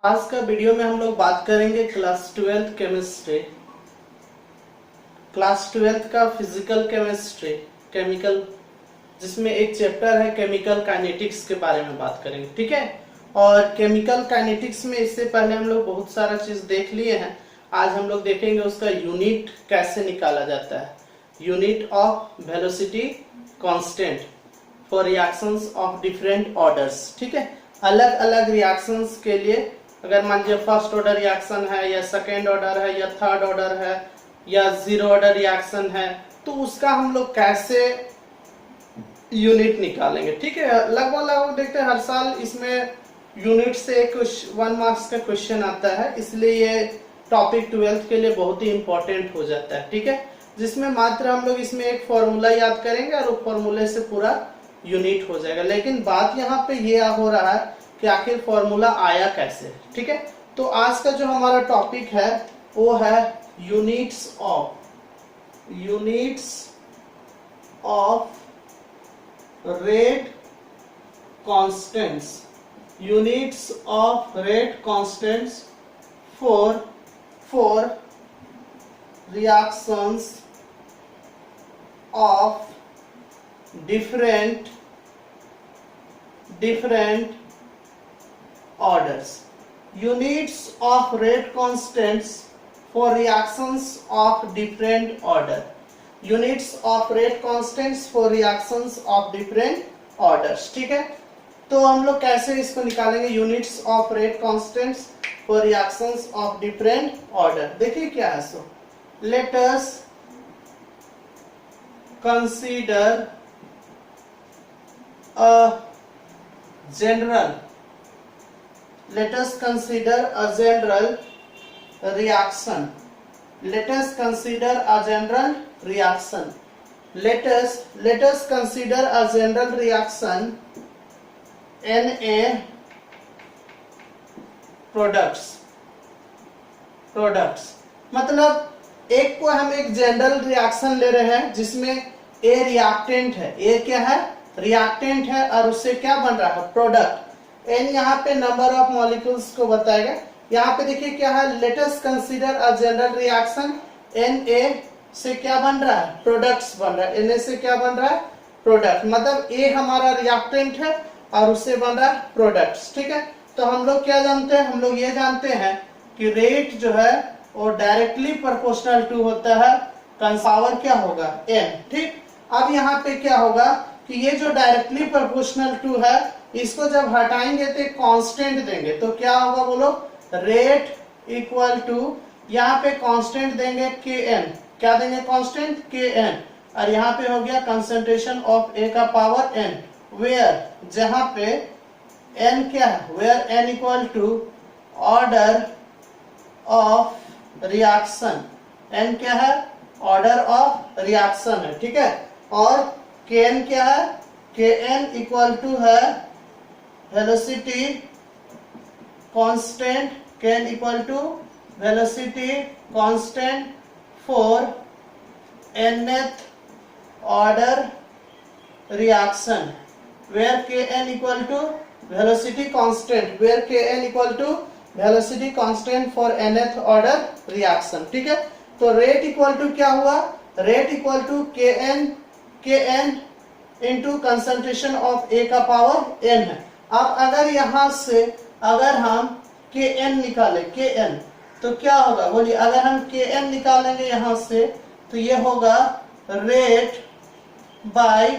आज का वीडियो में हम लोग बात करेंगे क्लास 12 केमिस्ट्री, क्लास 12 का फिजिकल केमिस्ट्री, केमिकल, जिसमें एक चैप्टर है केमिकल काइनेटिक्स के बारे में बात करेंगे। ठीक है। और केमिकल काइनेटिक्स में इससे पहले हम लोग बहुत सारा चीज देख लिए हैं। आज हम लोग देखेंगे उसका यूनिट कैसे निकाला जाता है, unit of velocity constant for reactions of different orders. ठीक है। अलग अलग रिएक्शंस के लिए, अगर मान लीजिए फर्स्ट ऑर्डर रिएक्शन है या सेकेंड ऑर्डर है या थर्ड ऑर्डर है या जीरो ऑर्डर रिएक्शन है, तो उसका हम लोग कैसे यूनिट निकालेंगे। ठीक है। लगभग देखते हैं हर साल इसमें यूनिट से कुछ 1 मार्क्स का क्वेश्चन आता है, इसलिए ये टॉपिक 12th के लिए बहुत ही इंपॉर्टेंट हो जाता है। ठीक है। जिसमें मात्र हम लोग इसमें एक फॉर्मूला याद करेंगे और वो फॉर्मूले से पूरा यूनिट हो जाएगा। लेकिन बात यहाँ पे ये हो रहा है कि आखिर फॉर्मूला आया कैसे। ठीक है। तो आज का जो हमारा टॉपिक है वो है units of rate constants, units of rate constants for reactions of different orders, units of rate constants for reactions of different order, units of rate constants for reactions of different orders। ठीक है। तो हम लोग कैसे इसको निकालेंगे, units of rate constants for reactions of different order. देखिए क्या है। So let us consider a general, let us consider a general reaction, let us consider a general reaction, let us consider a general reaction Na products मतलब एक को हम एक general reaction ले रहे हैं जिसमें ए रिएक्टेंट है, ए क्या है, रिएक्टेंट है, और उससे क्या बन रहा है, प्रोडक्ट। एन यहाँ पे नंबर ऑफ मॉलिक्यूल्स को बताएगा। यहाँ पे देखिए क्या है, let us consider a general reaction n A से क्या बन रहा है, प्रोडक्ट्स बन रहा है। एन ए से क्या बन रहा है, प्रोडक्ट। मतलब ए हमारा रिएक्टेंट है और उससे बन रहा है प्रोडक्ट्स। ठीक है। तो हम लोग क्या जानते हैं, हम लोग ये जानते हैं कि रेट जो है वो डायरेक्टली प्रोपोर्शनल टू होता है पावर क्या होगा, एन। ठीक। अब यहाँ पे क्या होगा कि ये जो डायरेक्टली प्रोपोर्शनल टू है, इसको जब हटाएंगे तो एक कांस्टेंट देंगे, तो क्या होगा बोलो, रेट इक्वल टू, यहाँ पे कांस्टेंट देंगे के एन, क्या देंगे कांस्टेंट के एन, और यहाँ पे हो गया कंसंट्रेशन ऑफ ए का पावर एन, वेयर, जहां पे एन क्या है, where n equal to order of reaction, n क्या है, ऑर्डर ऑफ रिएक्शन है। ठीक है। और Kn क्या है, Kn इक्वल टू है velocity constant, Kn equal to velocity constant for nth order reaction, where Kn equal to velocity constant, where Kn equal to velocity constant for nth order reaction. ठीक है। तो rate equal to क्या हुआ, rate equal to Kn into concentration of A का power N है। अब अगर यहां से अगर हम Kn निकाले, Kn, तो क्या होगा बोलिए, अगर हम Kn निकालेंगे यहां से तो ये होगा rate by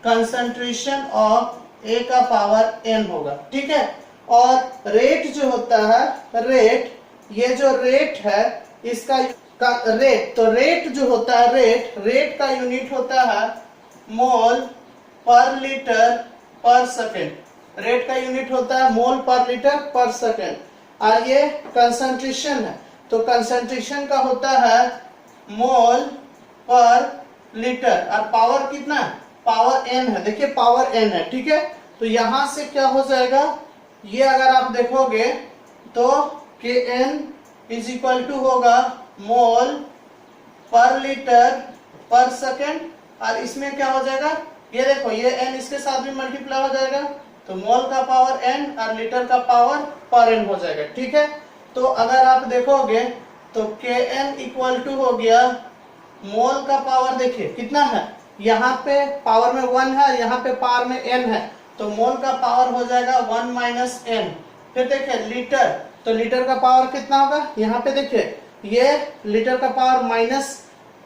concentration of A का पावर एन होगा। ठीक है। और रेट जो होता है, रेट, ये जो रेट है इसका रेट, तो रेट जो होता है, रेट का यूनिट होता है मोल पर लीटर पर सेकेंड, रेट का यूनिट होता है मोल पर लीटर पर सेकेंड। और ये कंसंट्रेशन है, तो कंसंट्रेशन का होता है मोल पर लीटर, और पावर कितना है, पावर एन है। देखिए पावर एन है। ठीक है। तो यहां से क्या हो जाएगा, ये अगर आप देखोगे तो Kn इज इक्वल टू होगा मोल पर लीटर पर सेकेंड, और इसमें क्या हो जाएगा, ये देखो ये n इसके साथ भी मल्टीप्लाई हो जाएगा, तो मोल का पावर n और लीटर का पावर पर n हो जाएगा। ठीक है, तो अगर आप देखोगे तो Kn इक्वल टू हो गया मोल का पावर, देखिए कितना है, यहाँ पे पावर में 1 है, यहाँ पे पावर में n है, तो मोल का पावर हो जाएगा 1 माइनस n। फिर देखिए लीटर, तो लीटर का पावर कितना होगा, यहाँ पे देखिए ये लीटर का पावर माइनस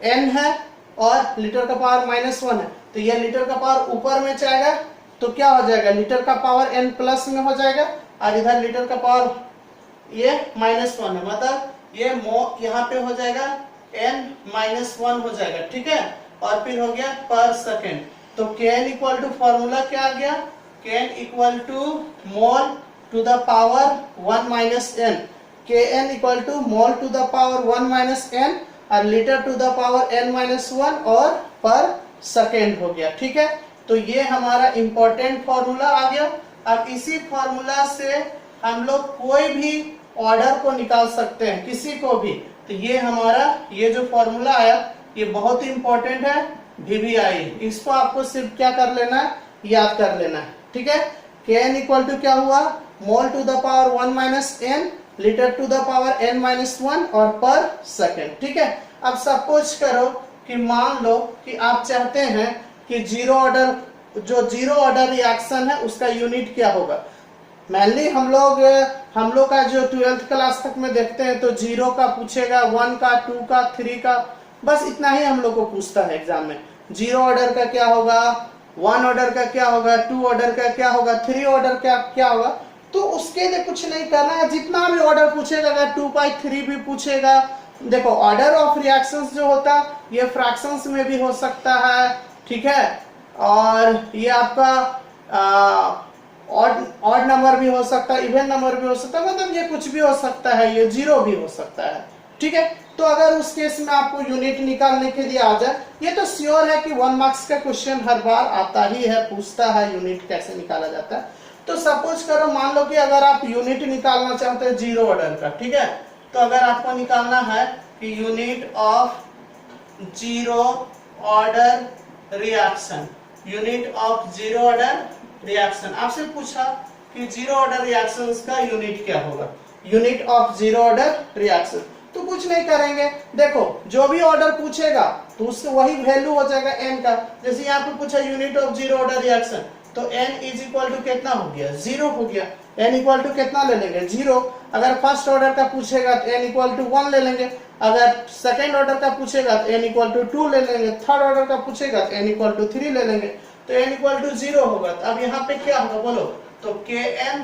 n है और लीटर का पावर माइनस 1 है, तो ये लीटर का पावर ऊपर में जाएगा तो क्या हो जाएगा, लीटर का पावर n प्लस में हो जाएगा और इधर लीटर का पावर ये माइनस 1 है, मतलब ये यहाँ पे हो जाएगा n माइनस 1 हो जाएगा। ठीक है, और फिर हो गया पर सेकेंड। तो Kn इक्वल टू फॉर्मूला क्या आ गया, Kn equal to mole to the power 1 minus n, Kn equal to mole to the power 1 minus n और litre to the power n minus 1 और पर सेकेंड हो गया। ठीक है, तो ये हमारा इंपॉर्टेंट फॉर्मूला आ गया। अब इसी फॉर्मूला से हम लोग कोई भी ऑर्डर को निकाल सकते हैं, किसी को भी। तो ये हमारा ये जो फॉर्मूला आया ये बहुत ही इंपॉर्टेंट है, VBI, इसको आपको सिर्फ क्या कर लेना है, याद कर लेना है। ठीक है, Kn इक्वल टू क्या हुआ, mole to the power 1 minus n, litre to the power n minus 1 और पर सेकेंड। ठीक है, अब सपोज करो कि मान लो कि आप चाहते हैं कि जीरो ऑर्डर, जो जीरो ऑर्डर रिएक्शन है उसका यूनिट क्या होगा। मेनली हम लोग का जो 12th क्लास तक में देखते हैं तो 0 का पूछेगा, 1 का, 2 का, 3 का, बस इतना ही हम लोग को पूछता है एग्जाम में। 0 ऑर्डर का क्या होगा, 1 ऑर्डर का क्या होगा, 2 ऑर्डर का क्या होगा, 3 ऑर्डर का क्या होगा। तो उसके लिए कुछ नहीं करना है, जितना भी ऑर्डर पूछेगा, अगर 2/3 भी पूछेगा, देखो ऑर्डर ऑफ रिएक्शंस जो होता है ये फ्रैक्शंस में भी हो सकता है। ठीक है, और ये आपका ऑड नंबर भी हो सकता है, इवन नंबर भी हो सकता है, मतलब ये कुछ भी हो सकता है, ये 0 भी हो सकता है। ठीक है, तो अगर उस केस में आपको यूनिट निकालने के लिए आ जाए, ये तो श्योर है कि 1 मार्क्स का क्वेश्चन हर बार आता ही है, पूछता है यूनिट कैसे निकाला जाता है। तो सपोज करो, मान लो कि अगर आप यूनिट निकालना चाहते हैं जीरो ऑर्डर का, ठीक है, तो अगर आपको निकालना है कि unit of zero order reaction, unit of zero order reaction, आपसे पूछा कि जीरो ऑर्डर रिएक्शंस का यूनिट क्या होगा, unit of zero order reaction. तो कुछ नहीं करेंगे, देखो जो भी ऑर्डर पूछेगा तो उससे वही वैल्यू हो जाएगा n का। जैसे यहाँ पे पूछा unit of zero order reaction, तो n इज इक्वल टू कितना हो गया, 0 हो गया। n इक्वल टू कितना ले लेंगे, 0। अगर फर्स्ट ऑर्डर का पूछेगा तो n इक्वल टू 1 ले लेंगे, अगर सेकेंड ऑर्डर का पूछेगा तो n इक्वल टू 2 ले लेंगे, थर्ड ऑर्डर का पूछेगा तो n इक्वल टू 3 ले लेंगे, तो n इक्वल टू 0 होगा। तो अब यहाँ पे क्या होगा बोलो, तो Kn,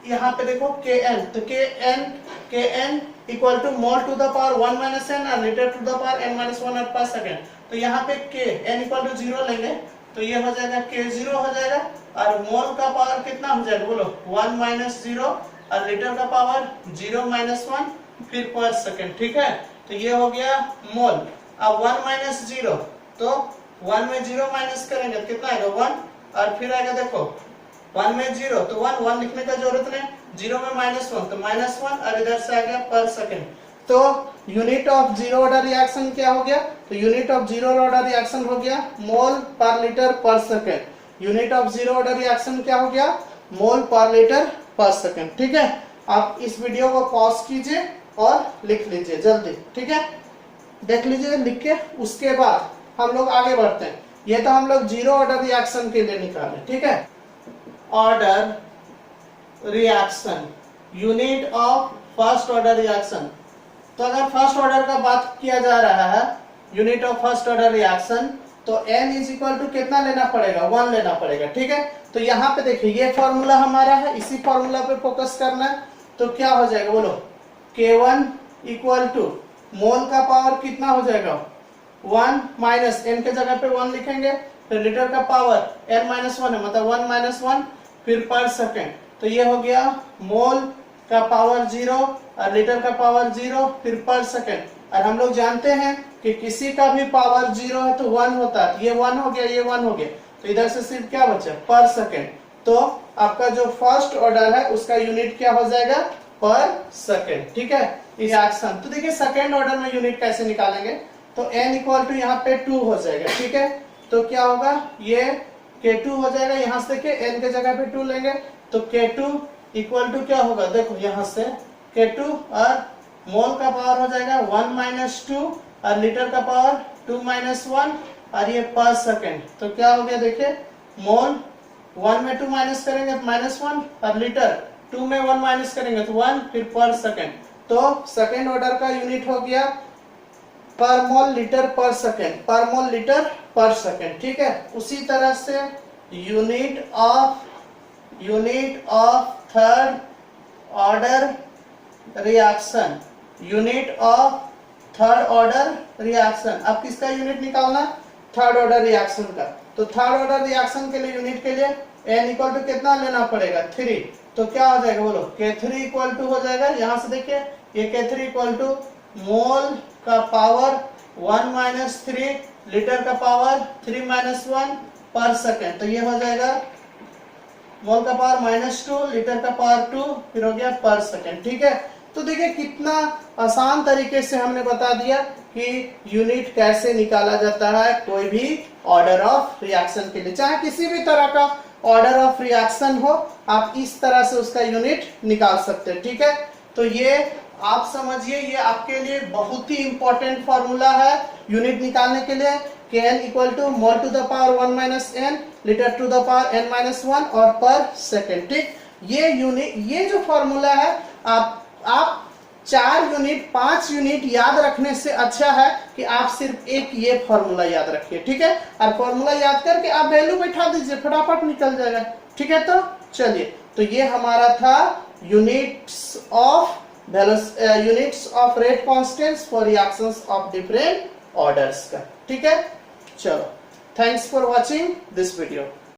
यहाँ पे देखो Kn, तो Kn equal to mole to the power 1 minus n और litre to the power n minus 1 और पर सेकेंड। तो यहाँ पे n इक्वल टू 0 लेंगे तो ये हो जाएगा K0 हो जाएगा, और मोल का पावर कितना हो जाएगा बोलो, 1 माइनस 0 और लीटर का पावर 0 माइनस 1 फिर पर सेकेंड। ठीक है, तो ये हो गया मोल। अब 1 माइनस 0, तो 1 में 0 माइनस करेंगे कितना आएगा 1, और फिर आएगा देखो 1 में 0 तो 1 लिखने का जरूरत नहीं, 0 में माइनस 1 तो माइनस 1, और इधर से आ गया पर सेकेंड। तो unit of zero order reaction क्या हो गया, तो unit of zero order reaction हो गया मोल पर लीटर पर second. Unit of zero order reaction क्या हो गया, मोल पर लीटर पर सेकेंड। ठीक है, आप इस वीडियो को पॉज कीजिए और लिख लीजिए जल्दी। ठीक है, देख लीजिए लिख के, उसके बाद हम लोग आगे बढ़ते हैं। ये तो हम लोग जीरो ऑर्डर रिएक्शन के लिए निकाले। ठीक है, order reaction, unit of first order reaction. तो अगर फर्स्ट ऑर्डर का बात किया जा रहा है, unit of first order reaction, तो n इज इक्वल टू कितना लेना पड़ेगा, 1 लेना पड़ेगा। ठीक है, तो यहाँ पे देखिए ये फॉर्मूला हमारा है, इसी फॉर्मूला पे फोकस करना है। तो क्या हो जाएगा बोलो, K1 इक्वल टू मोल का पावर कितना हो जाएगा 1 माइनस n के जगह पे 1 लिखेंगे, फिर लीटर का पावर n माइनस 1 है, मतलब 1 माइनस 1 फिर पर सेकेंड। तो ये हो गया मोल का पावर 0 और लीटर का पावर 0 फिर पर सेकेंड। और हम लोग जानते हैं कि किसी का भी पावर 0 है तो 1 होता है, ये 1 हो गया, ये 1 हो गया, तो इधर से सिर्फ क्या बचा पर सेकेंड। तो आपका जो फर्स्ट ऑर्डर है उसका यूनिट क्या हो जाएगा, पर सेकेंड। ठीक है, रिएक्शन। तो देखिए सेकेंड ऑर्डर में यूनिट कैसे निकालेंगे, तो n इक्वल टू यहाँ पे 2 हो जाएगा। ठीक है, तो क्या होगा, ये K2 हो जाएगा, यहाँ से देखिए n के जगह पे 2 लेंगे तो K2 इक्वल टू क्या होगा, देखो यहाँ से K2 और मोल का पावर हो जाएगा 1 माइनस 2 और लीटर का पावर 2 माइनस 1 और ये पर सेकेंड। तो क्या हो गया देखिए, मोल 1 में 2 माइनस करेंगे तो -1 और लीटर 2 में 1 माइनस करेंगे तो 1, फिर पर सेकेंड। तो सेकेंड ऑर्डर का यूनिट हो गया पर मोल लीटर पर सेकेंड, पर मोल लीटर पर सेकेंड। ठीक है, उसी तरह से unit of third order reaction, unit of third order reaction. अब किसका यूनिट निकालना, थर्ड ऑर्डर रिएक्शन का। तो थर्ड ऑर्डर रिएक्शन के लिए यूनिट के लिए n इक्वल टू कितना लेना पड़ेगा, 3। तो क्या हो जाएगा बोलो, K3 इक्वल टू हो जाएगा, यहाँ से देखिए ये K3 इक्वल टू मोल का पावर 1 माइनस 3 लीटर का पावर 3 माइनस 1 पर सेकेंड। तो ये हो जाएगा मोल का पावर -2 लीटर का पावर 2, फिर हो गया पर सेकेंड। ठीक है, तो देखिए कितना आसान तरीके से हमने बता दिया कि यूनिट कैसे निकाला जाता है कोई भी ऑर्डर ऑफ रिएक्शन के लिए, चाहे किसी भी तरह का ऑर्डर ऑफ रिएक्शन हो, आप इस तरह से उसका यूनिट निकाल सकते हैं। ठीक है, तो ये आप समझिए, ये आपके लिए बहुत ही इंपॉर्टेंट फॉर्मूला है यूनिट निकालने के लिए। Kn equal to mole to the power 1 minus n litre to the power n minus 1 और पर सेकेंड। ठीक, ये यूनिट, ये जो फॉर्मूला है आप 4 यूनिट 5 यूनिट याद रखने से अच्छा है कि आप सिर्फ एक ये फॉर्मूला याद रखिए। ठीक है, और फॉर्मूला याद करके आप वैल्यू बैठा दीजिए, फटाफट निकल जाएगा। ठीक है, तो चलिए, तो ये हमारा था units of rate constants for reactions of different orders का। ठीक है, चलो, thanks for watching this video.